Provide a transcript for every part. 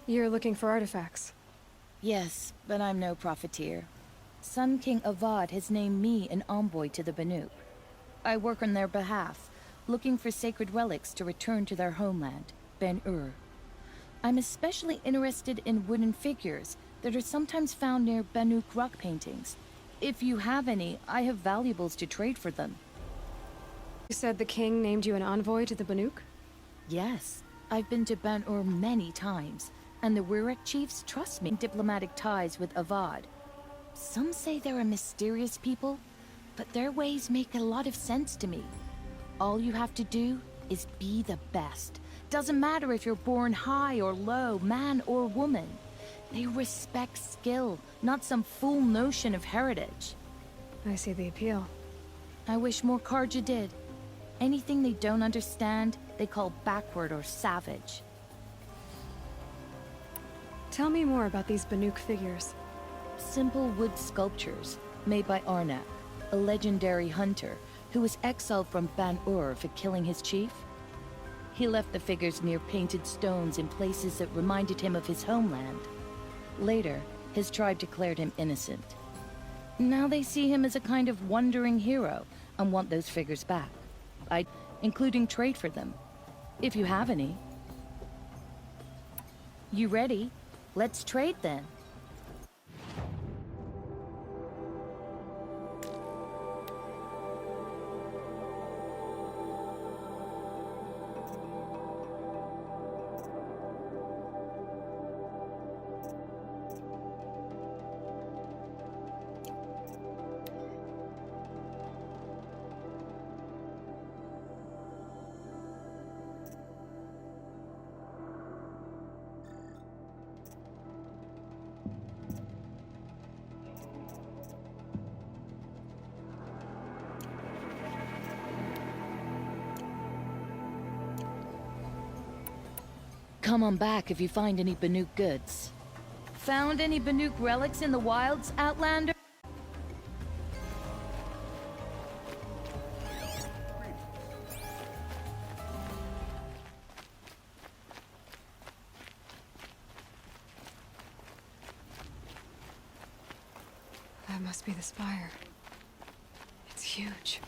You're looking for artifacts. Yes, but I'm no profiteer. Sun King Avad has named me an envoy to the Banuk. I work on their behalf, looking for sacred relics to return to their homeland, Ben-Ur. I'm especially interested in wooden figures that are sometimes found near Banuk rock paintings. If you have any, I have valuables to trade for them. You said the king named you an envoy to the Banuk? Yes, I've been to Ben-Ur many times, and the Wirek chiefs trust me in diplomatic ties with Avad. Some say they're a mysterious people, but their ways make a lot of sense to me. All you have to do is be the best. Doesn't matter if you're born high or low, man or woman. They respect skill, not some fool notion of heritage. I see the appeal. I wish more Karja did. Anything they don't understand, they call backward or savage. Tell me more about these Banuk figures. Simple wood sculptures made by Arnak, a legendary hunter who was exiled from Ban-Ur for killing his chief. He left the figures near painted stones in places that reminded him of his homeland. Later, his tribe declared him innocent. Now they see him as a kind of wandering hero and want those figures back. Including trade for them, if you have any. You ready? Let's trade then. Come on back if you find any Banuk goods. Found any Banuk relics in the wilds, Outlander? That must be the spire. It's huge.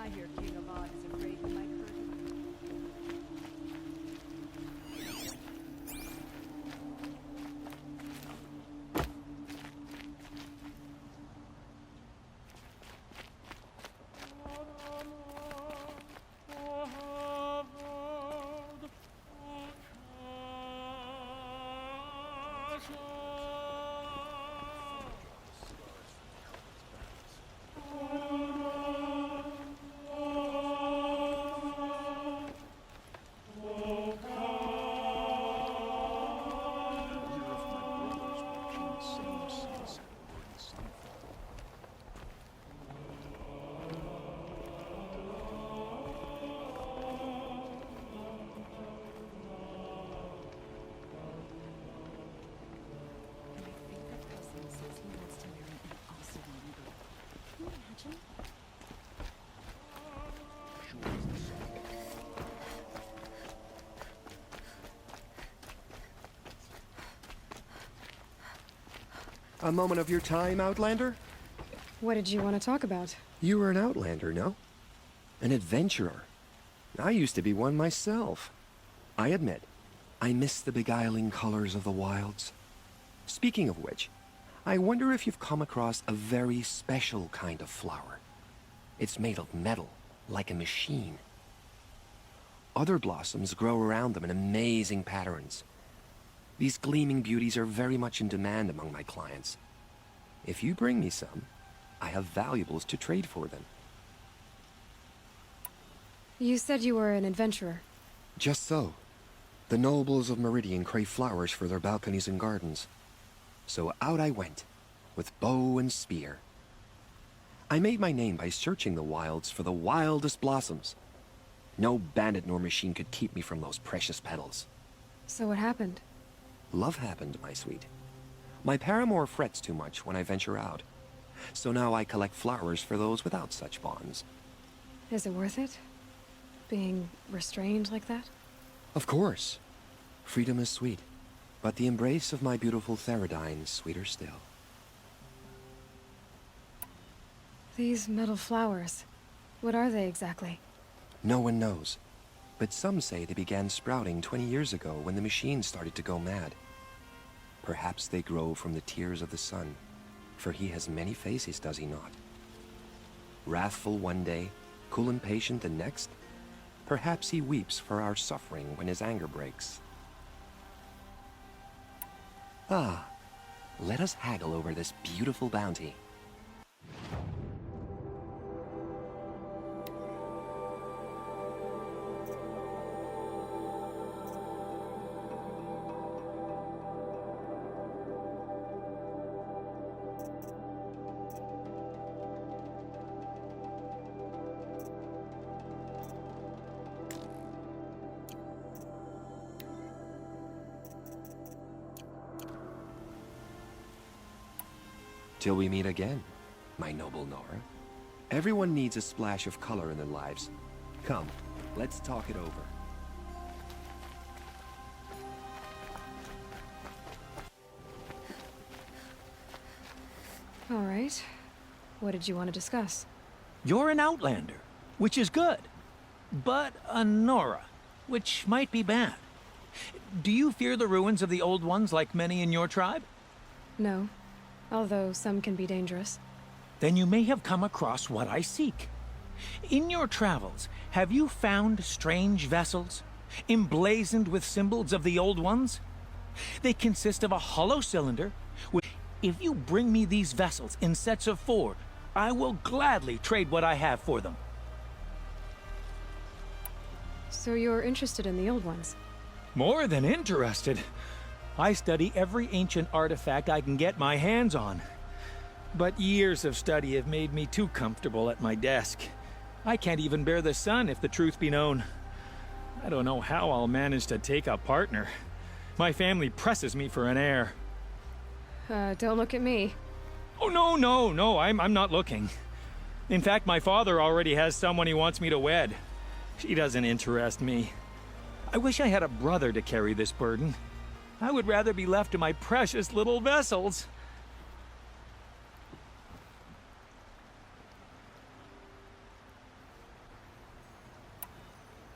I hear King Avad is afraid we might hurt him. A moment of your time, Outlander? What did you want to talk about? You were an Outlander, no? An adventurer. I used to be one myself. I admit, I miss the beguiling colors of the wilds. Speaking of which, I wonder if you've come across a very special kind of flower. It's made of metal, like a machine. Other blossoms grow around them in amazing patterns. These gleaming beauties are very much in demand among my clients. If you bring me some, I have valuables to trade for them. You said you were an adventurer. Just so. The nobles of Meridian crave flowers for their balconies and gardens. So out I went, with bow and spear. I made my name by searching the wilds for the wildest blossoms. No bandit nor machine could keep me from those precious petals. So what happened? Love happened, my sweet. My paramour frets too much when I venture out. So now I collect flowers for those without such bonds. Is it worth it? Being restrained like that? Of course. Freedom is sweet, but the embrace of my beautiful Theridine is sweeter still. These metal flowers, what are they exactly? No one knows, but some say they began sprouting 20 years ago when the machine started to go mad. Perhaps they grow from the tears of the sun, for he has many faces, does he not? Wrathful one day, cool and patient the next. Perhaps he weeps for our suffering when his anger breaks. Ah, let us haggle over this beautiful bounty. Till we meet again, my noble Nora. Everyone needs a splash of color in their lives. Come, let's talk it over. All right. What did you want to discuss? You're an outlander, which is good. But a Nora, which might be bad. Do you fear the ruins of the old ones like many in your tribe? No. Although some can be dangerous. Then you may have come across what I seek. In your travels, have you found strange vessels, emblazoned with symbols of the old ones? They consist of a hollow cylinder. If you bring me these vessels in sets of 4, I will gladly trade what I have for them. So you're interested in the old ones? More than interested. I study every ancient artifact I can get my hands on. But years of study have made me too comfortable at my desk. I can't even bear the sun, if the truth be known. I don't know how I'll manage to take a partner. My family presses me for an heir. Don't look at me. Oh, no, I'm not looking. In fact, my father already has someone he wants me to wed. She doesn't interest me. I wish I had a brother to carry this burden. I would rather be left to my precious little vessels.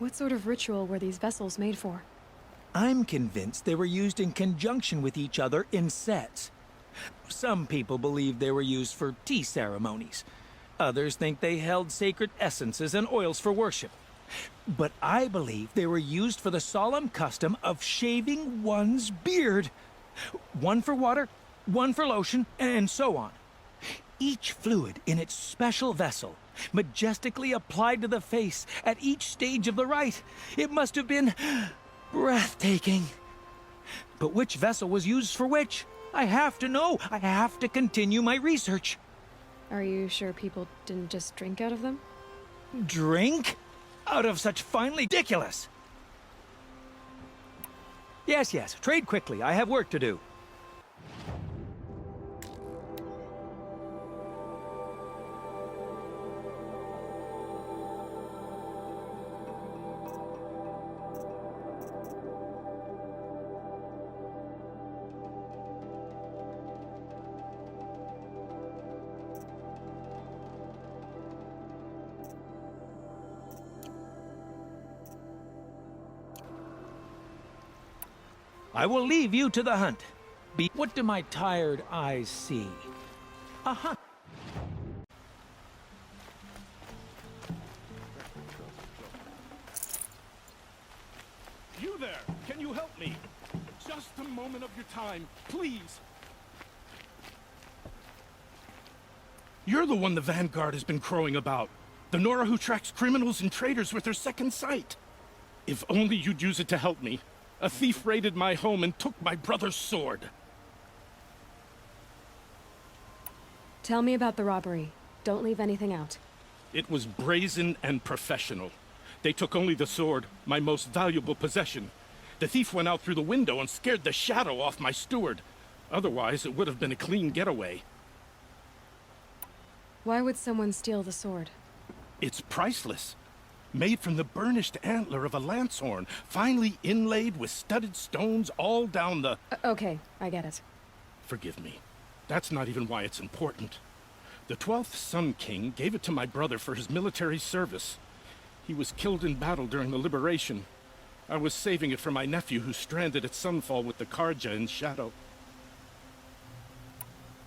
What sort of ritual were these vessels made for? I'm convinced they were used in conjunction with each other in sets. Some people believe they were used for tea ceremonies. Others think they held sacred essences and oils for worship. But I believe they were used for the solemn custom of shaving one's beard. One for water, one for lotion, and so on. Each fluid in its special vessel, majestically applied to the face at each stage of the rite. It must have been breathtaking. But which vessel was used for which? I have to know. I have to continue my research. Are you sure people didn't just drink out of them? Drink? Out of such finely ridiculous! Yes, trade quickly. I have work to do. I will leave you to the hunt. What do my tired eyes see? A hunt. You there! Can you help me? Just a moment of your time, please! You're the one the Vanguard has been crowing about. The Nora who tracks criminals and traitors with her second sight. If only you'd use it to help me. A thief raided my home and took my brother's sword. Tell me about the robbery. Don't leave anything out. It was brazen and professional. They took only the sword, my most valuable possession. The thief went out through the window and scared the shadow off my steward. Otherwise, it would have been a clean getaway. Why would someone steal the sword? It's priceless. Made from the burnished antler of a lancehorn, finely inlaid with studded stones all down the... Okay, I get it. Forgive me. That's not even why it's important. The 12th Sun King gave it to my brother for his military service. He was killed in battle during the Liberation. I was saving it for my nephew who's stranded at Sunfall with the Karja in Shadow.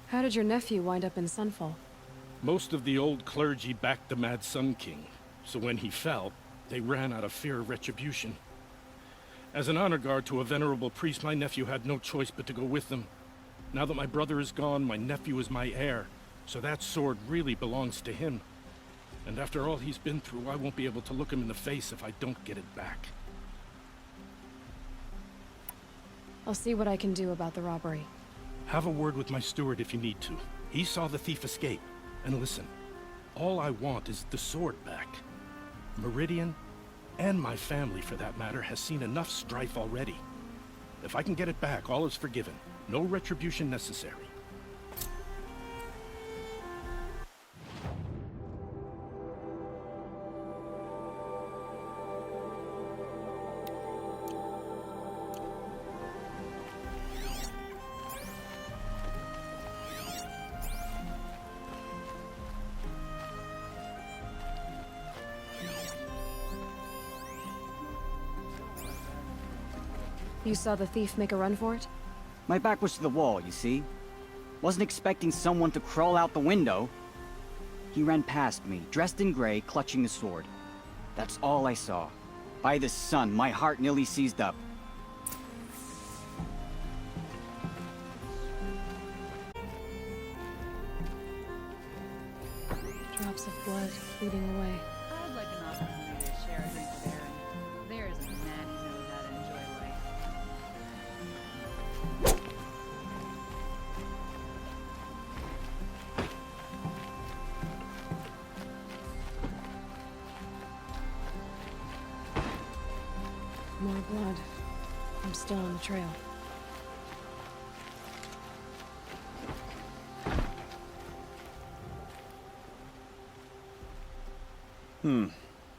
How did your nephew wind up in Sunfall? Most of the old clergy backed the Mad Sun King, so when he fell, they ran out of fear of retribution. As an honor guard to a venerable priest, my nephew had no choice but to go with them. Now that my brother is gone, my nephew is my heir, so that sword really belongs to him. And after all he's been through, I won't be able to look him in the face if I don't get it back. I'll see what I can do about the robbery. Have a word with my steward if you need to. He saw the thief escape. And listen, all I want is the sword back. Meridian, and my family for that matter, has seen enough strife already. If I can get it back, all is forgiven. No retribution necessary. You saw the thief make a run for it? My back was to the wall, you see? Wasn't expecting someone to crawl out the window. He ran past me, dressed in gray, clutching the sword. That's all I saw. By the sun, my heart nearly seized up. Drops of blood bleeding away. I'd like an opportunity to share a drink with Aaron. There is a man who knows how to enjoy life. More blood. I'm still on the trail.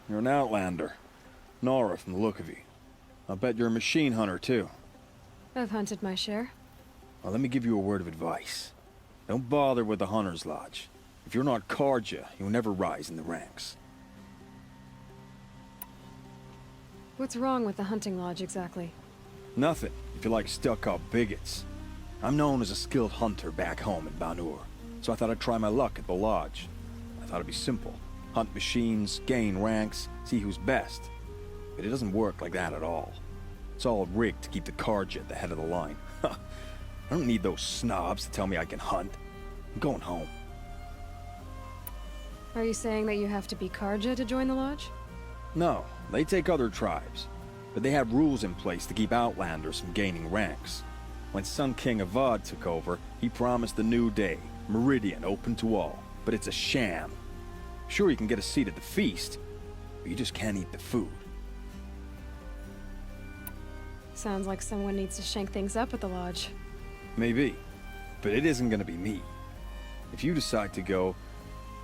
You're an outlander. Nora from the look of you. I'll bet you're a machine hunter, too. I've hunted my share. Well, let me give you a word of advice. Don't bother with the Hunter's Lodge. If you're not Karja, you'll never rise in the ranks. What's wrong with the hunting lodge exactly? Nothing, if you like stuck-up bigots. I'm known as a skilled hunter back home in Banur, so I thought I'd try my luck at the lodge. I thought it'd be simple. Hunt machines, gain ranks, see who's best. But it doesn't work like that at all. It's all rigged to keep the Karja at the head of the line. I don't need those snobs to tell me I can hunt. I'm going home. Are you saying that you have to be Karja to join the lodge? No, they take other tribes. But they have rules in place to keep outlanders from gaining ranks. When Sun King Avad took over, he promised a new day, Meridian open to all. But it's a sham. Sure, you can get a seat at the feast, but you just can't eat the food. Sounds like someone needs to shank things up at the lodge. Maybe, but it isn't gonna be me. If you decide to go,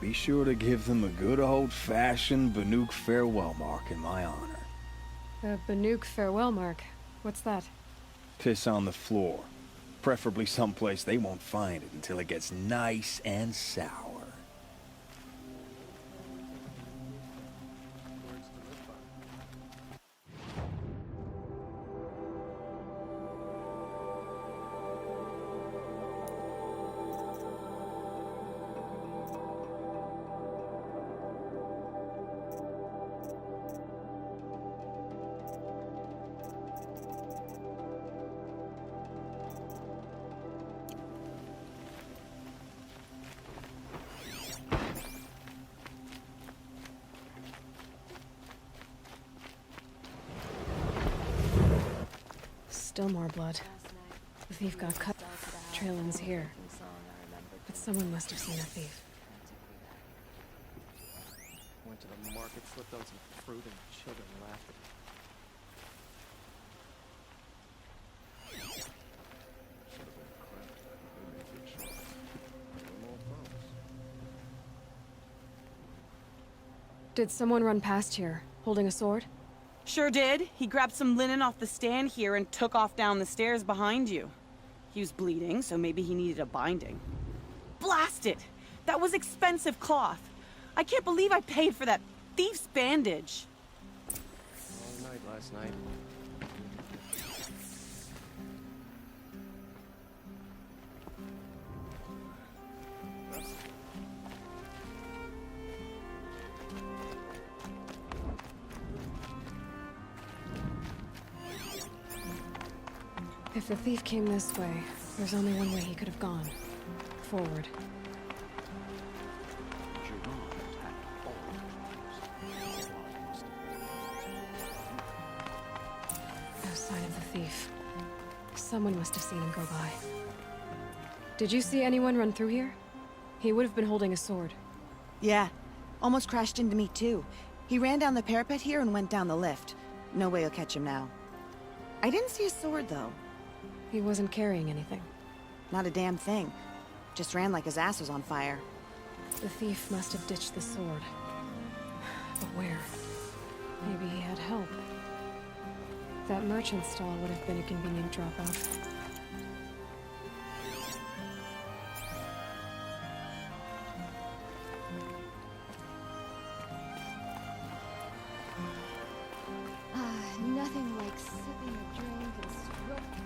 be sure to give them a good old-fashioned Banuk farewell mark in my honor. A Banuk farewell mark. What's that? Piss on the floor. Preferably someplace they won't find it until it gets nice and sour. Still more blood. The thief got cut. Trail ends here. But someone must have seen the thief. Went to the market, flipped out some fruit, and children laughed at me. Did someone run past here, holding a sword? Sure did. He grabbed some linen off the stand here and took off down the stairs behind you. He was bleeding, so maybe he needed a binding. Blast it! That was expensive cloth. I can't believe I paid for that thief's bandage. All night last night. If the thief came this way, there's only one way he could have gone. Forward. No sign of the thief. Someone must have seen him go by. Did you see anyone run through here? He would have been holding a sword. Yeah. Almost crashed into me, too. He ran down the parapet here and went down the lift. No way you'll catch him now. I didn't see a sword, though. He wasn't carrying anything. Not a damn thing. Just ran like his ass was on fire. The thief must have ditched the sword. But where? Maybe he had help. That merchant stall would have been a convenient drop-off. Nothing like sipping a drink and stroking.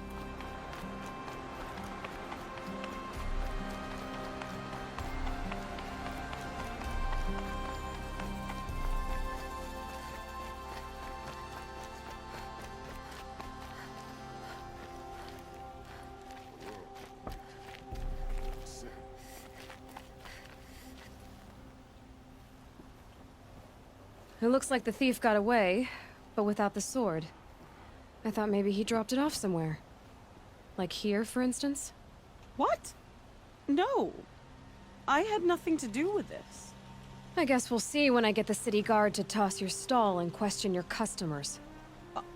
It looks like the thief got away, but without the sword. I thought maybe he dropped it off somewhere. Like here, for instance? What? No. I had nothing to do with this. I guess we'll see when I get the city guard to toss your stall and question your customers.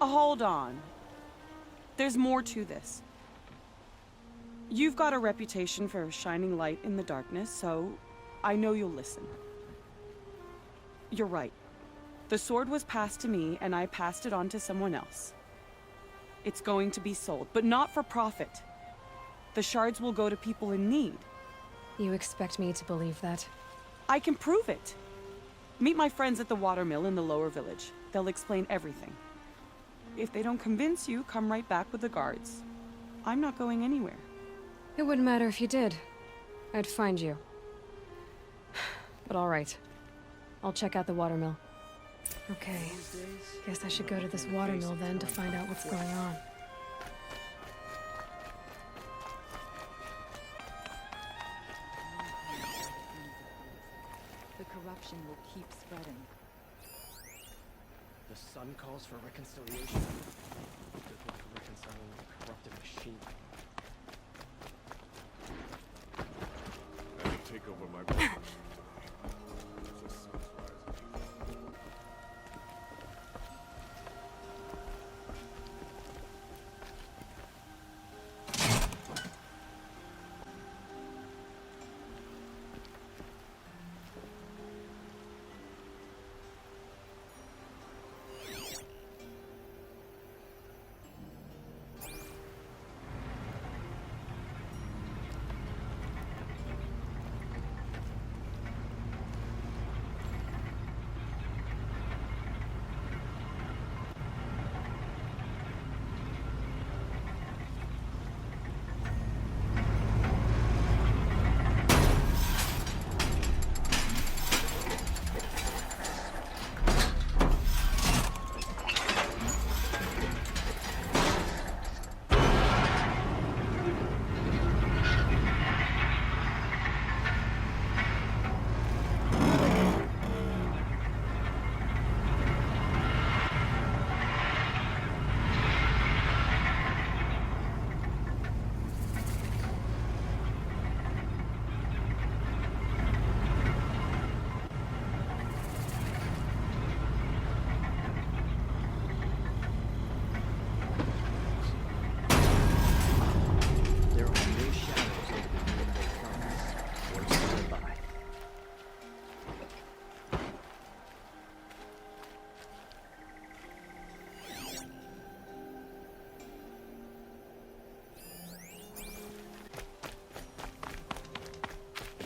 Hold on. There's more to this. You've got a reputation for shining light in the darkness, so I know you'll listen. You're right. The sword was passed to me, and I passed it on to someone else. It's going to be sold, but not for profit. The shards will go to people in need. You expect me to believe that? I can prove it. Meet my friends at the watermill in the lower village. They'll explain everything. If they don't convince you, come right back with the guards. I'm not going anywhere. It wouldn't matter if you did. I'd find you. But all right. I'll check out the watermill. Okay. Guess I should go to this watermill then to find out what's going on. The corruption will keep spreading. The sun calls for reconciliation. Good luck reconciling the corrupted machine. I can take over my business.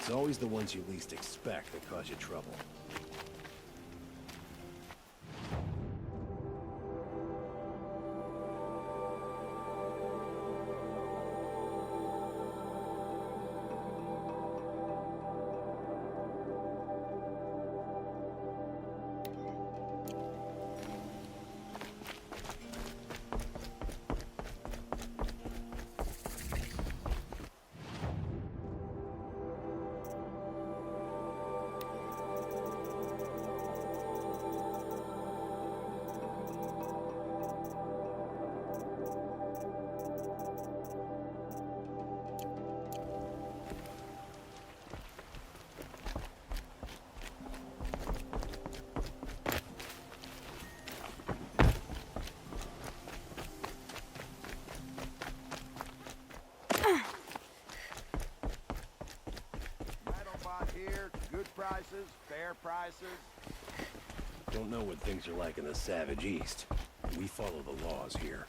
It's always the ones you least expect that cause you trouble. Here, good prices, fair prices. Don't know what things are like in the Savage East. We follow the laws here.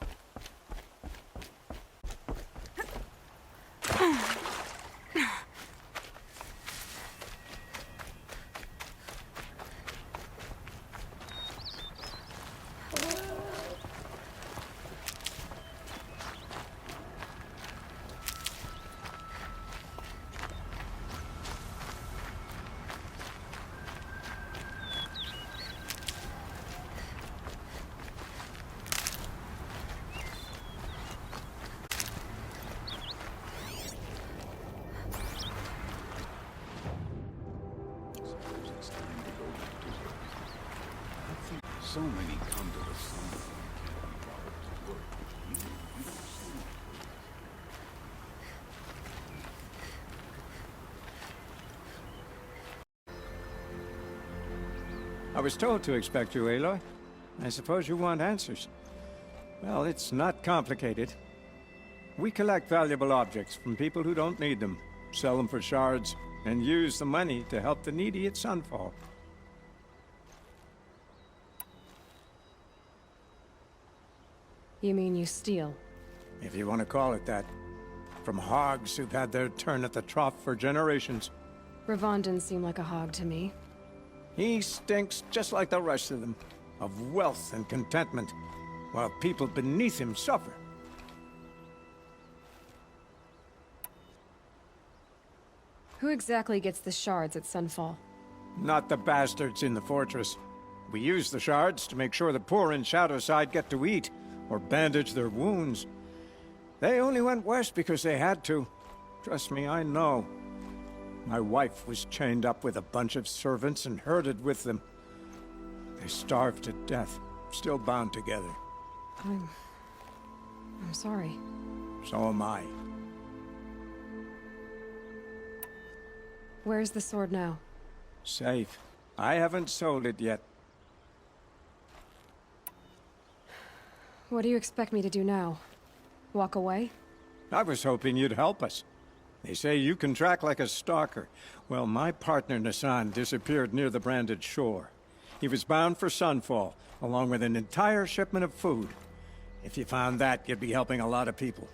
So many come to the sun. I was told to expect you, Aloy. I suppose you want answers. Well, it's not complicated. We collect valuable objects from people who don't need them, sell them for shards, and use the money to help the needy at Sunfall. You mean you steal? If you want to call it that. From hogs who've had their turn at the trough for generations. Ravon didn't seem like a hog to me. He stinks just like the rest of them, of wealth and contentment, while people beneath him suffer. Who exactly gets the shards at Sunfall? Not the bastards in the fortress. We use the shards to make sure the poor in Shadowside get to eat, or bandage their wounds. They only went west because they had to. Trust me, I know. My wife was chained up with a bunch of servants and herded with them. They starved to death, still bound together. I'm sorry. So am I. Where's the sword now? Safe. I haven't sold it yet. What do you expect me to do now? Walk away? I was hoping you'd help us. They say you can track like a stalker. Well, my partner Nassan disappeared near the branded shore. He was bound for Sunfall, along with an entire shipment of food. If you found that, you'd be helping a lot of people.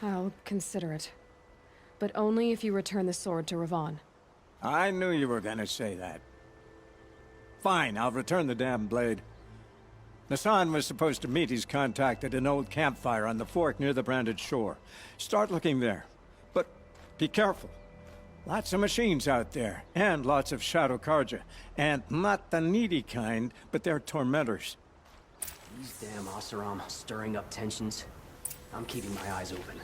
I'll consider it. But only if you return the sword to Ravon. I knew you were gonna say that. Fine, I'll return the damn blade. Nassan was supposed to meet his contact at an old campfire on the fork near the branded shore. Start looking there. But be careful. Lots of machines out there, and lots of Shadow Karja. And not the needy kind, but they're tormentors. These damn Oseram stirring up tensions. I'm keeping my eyes open.